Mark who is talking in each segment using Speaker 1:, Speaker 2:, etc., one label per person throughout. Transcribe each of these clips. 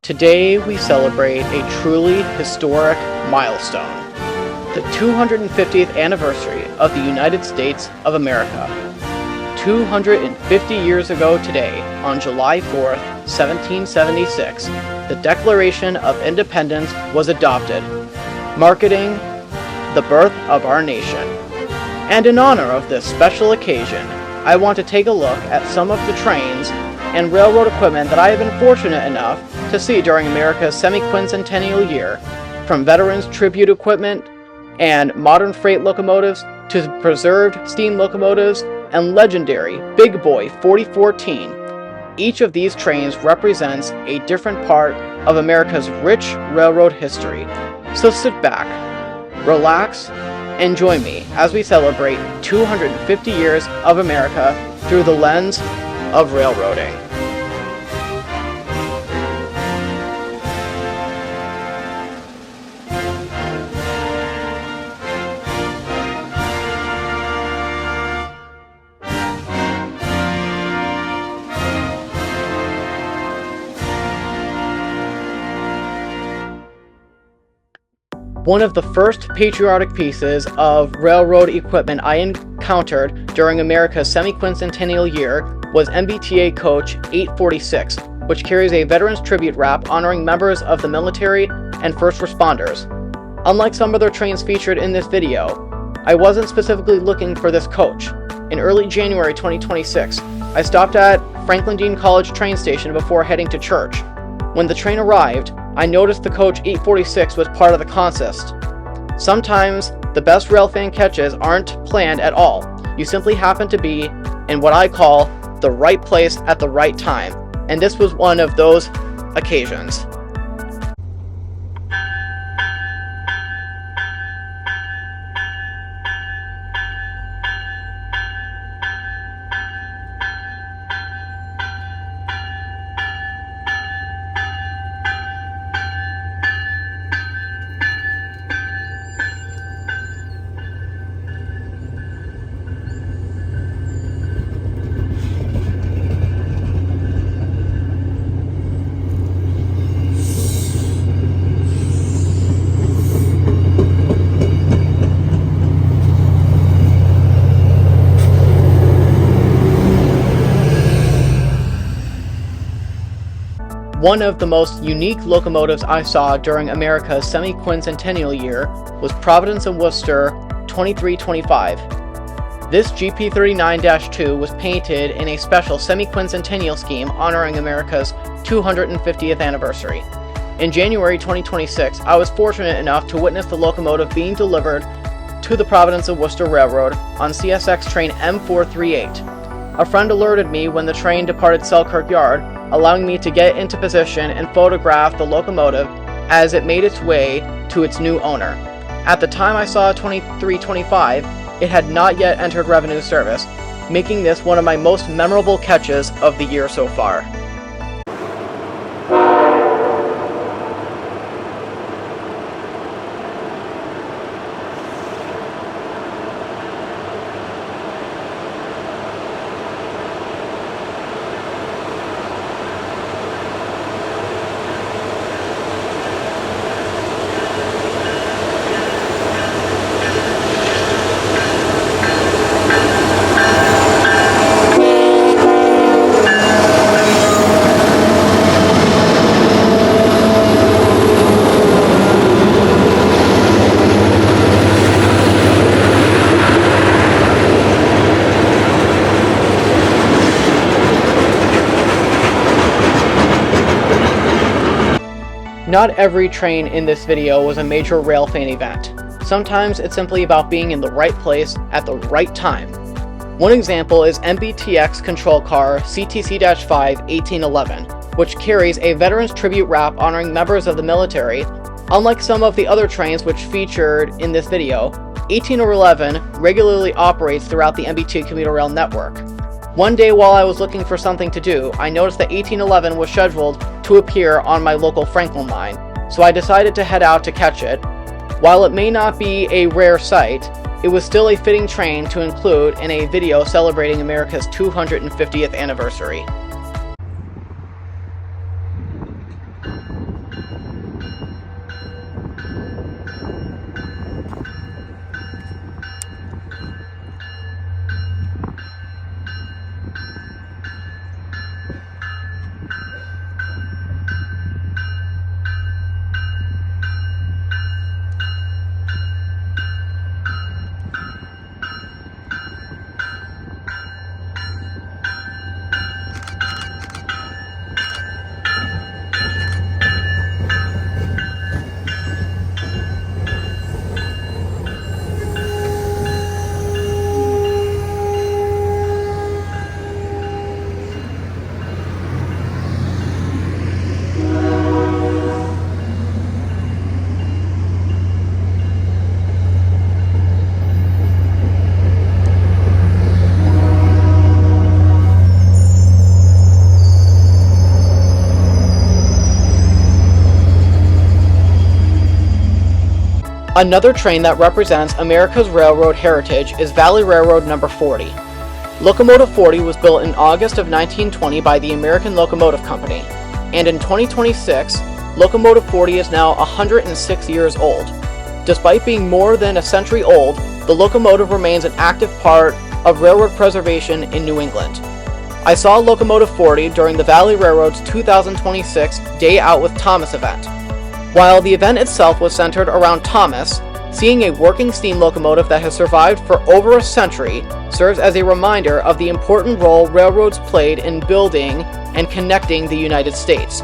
Speaker 1: Today we celebrate a truly historic milestone, the 250th anniversary of the United States of America. 250 years ago today, on July 4th, 1776, the Declaration of Independence was adopted, marking the birth of our nation. And in honor of this special occasion, I want to take a look at some of the trains and railroad equipment that I have been fortunate enough to see during America's semi-quincentennial year, from veterans tribute equipment and modern freight locomotives to preserved steam locomotives and legendary Big Boy 4014. Each of these trains represents a different part of America's rich railroad history. So sit back, relax, and join me as we celebrate 250 years of America through the lens of railroading. One of the first patriotic pieces of railroad equipment I encountered during America's semi-quincentennial year was MBTA Coach 846, which carries a veterans tribute wrap honoring members of the military and first responders. Unlike some other trains featured in this video, I wasn't specifically looking for this coach. In early January 2026, I stopped at Franklin Dean College train station before heading to church. When the train arrived, I noticed the coach 846 was part of the consist. Sometimes, the best railfan catches aren't planned at all. You simply happen to be in what I call the right place at the right time, and this was one of those occasions. One of the most unique locomotives I saw during America's semi-quincentennial year was Providence and Worcester 2325. This GP39-2 was painted in a special semi-quincentennial scheme honoring America's 250th anniversary. In January 2026, I was fortunate enough to witness the locomotive being delivered to the Providence and Worcester Railroad on CSX train M438. A friend alerted me when the train departed Selkirk Yard, allowing me to get into position and photograph the locomotive as it made its way to its new owner. At the time I saw 2325, it had not yet entered revenue service, making this one of my most memorable catches of the year so far. Not every train in this video was a major railfan event. Sometimes it's simply about being in the right place at the right time. One example is MBTA Control Car CTC-5 1811, which carries a veterans tribute wrap honoring members of the military. Unlike some of the other trains which featured in this video, 1811 regularly operates throughout the MBTA commuter rail network. One day while I was looking for something to do, I noticed that 1811 was scheduled to appear on my local Franklin line, so I decided to head out to catch it. While it may not be a rare sight, it was still a fitting train to include in a video celebrating America's 250th anniversary. Another train that represents America's railroad heritage is Valley Railroad number 40. Locomotive 40 was built in August of 1920 by the American Locomotive Company, and in 2026, Locomotive 40 is now 106 years old. Despite being more than a century old, the locomotive remains an active part of railroad preservation in New England. I saw Locomotive 40 during the Valley Railroad's 2026 Day Out with Thomas event. While the event itself was centered around Thomas, seeing a working steam locomotive that has survived for over a century serves as a reminder of the important role railroads played in building and connecting the United States.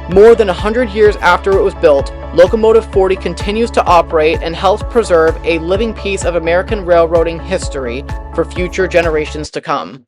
Speaker 1: More than 100 years after it was built, Locomotive 40 continues to operate and helps preserve a living piece of American railroading history for future generations to come.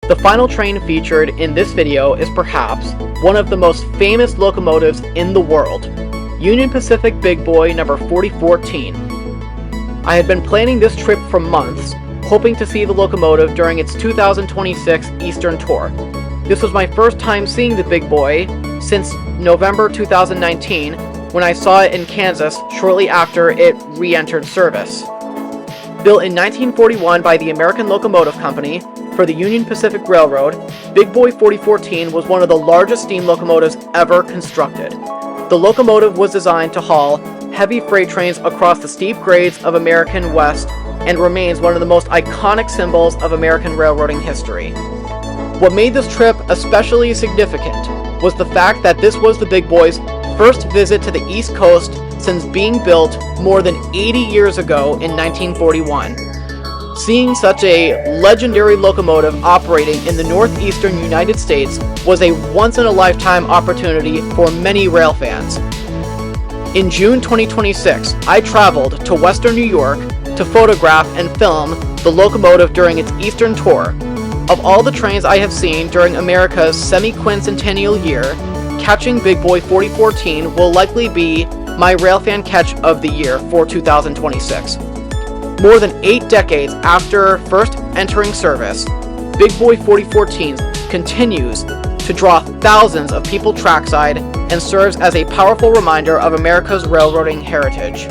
Speaker 1: The final train featured in this video is perhaps one of the most famous locomotives in the world, Union Pacific Big Boy number 4014. I had been planning this trip for months, hoping to see the locomotive during its 2026 Eastern Tour. This was my first time seeing the Big Boy since November 2019, when I saw it in Kansas shortly after it re-entered service. Built in 1941 by the American Locomotive Company for the Union Pacific Railroad, Big Boy 4014 was one of the largest steam locomotives ever constructed. The locomotive was designed to haul heavy freight trains across the steep grades of American West and remains one of the most iconic symbols of American railroading history. What made this trip especially significant was the fact that this was the Big Boy's first visit to the East Coast since being built more than 80 years ago in 1941. Seeing such a legendary locomotive operating in the northeastern United States was a once-in-a-lifetime opportunity for many rail fans. In June 2026, I traveled to Worcester, New York to photograph and film the locomotive during its Eastern Tour. Of all the trains I have seen during America's semi-quincentennial year, catching Big Boy 4014 will likely be my railfan catch of the year for 2026. More than 8 decades after first entering service, Big Boy 4014 continues to draw thousands of people trackside and serves as a powerful reminder of America's railroading heritage.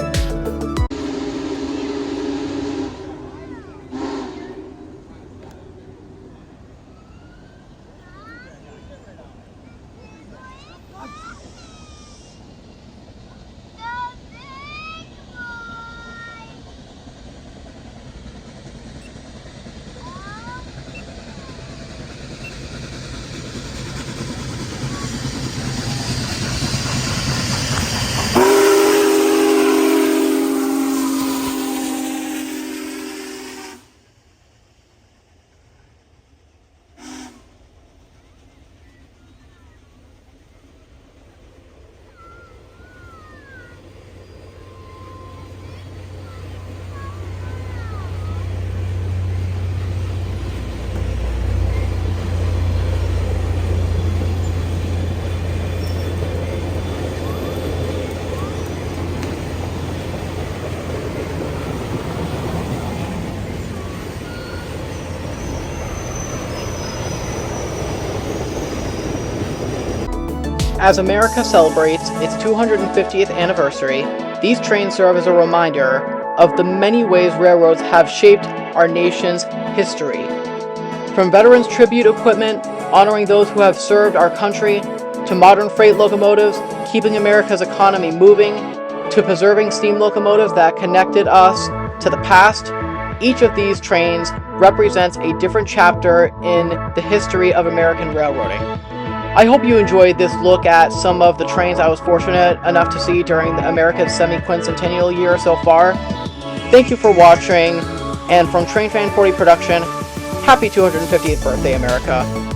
Speaker 1: As America celebrates its 250th anniversary, these trains serve as a reminder of the many ways railroads have shaped our nation's history. From veterans tribute equipment honoring those who have served our country, to modern freight locomotives keeping America's economy moving, to preserving steam locomotives that connected us to the past, Each of these trains represents a different chapter in the history of American railroading. I hope you enjoyed this look at some of the trains I was fortunate enough to see during America's semi-quincentennial year so far. Thank you for watching, and from Trainfan40 Production, happy 250th birthday, America.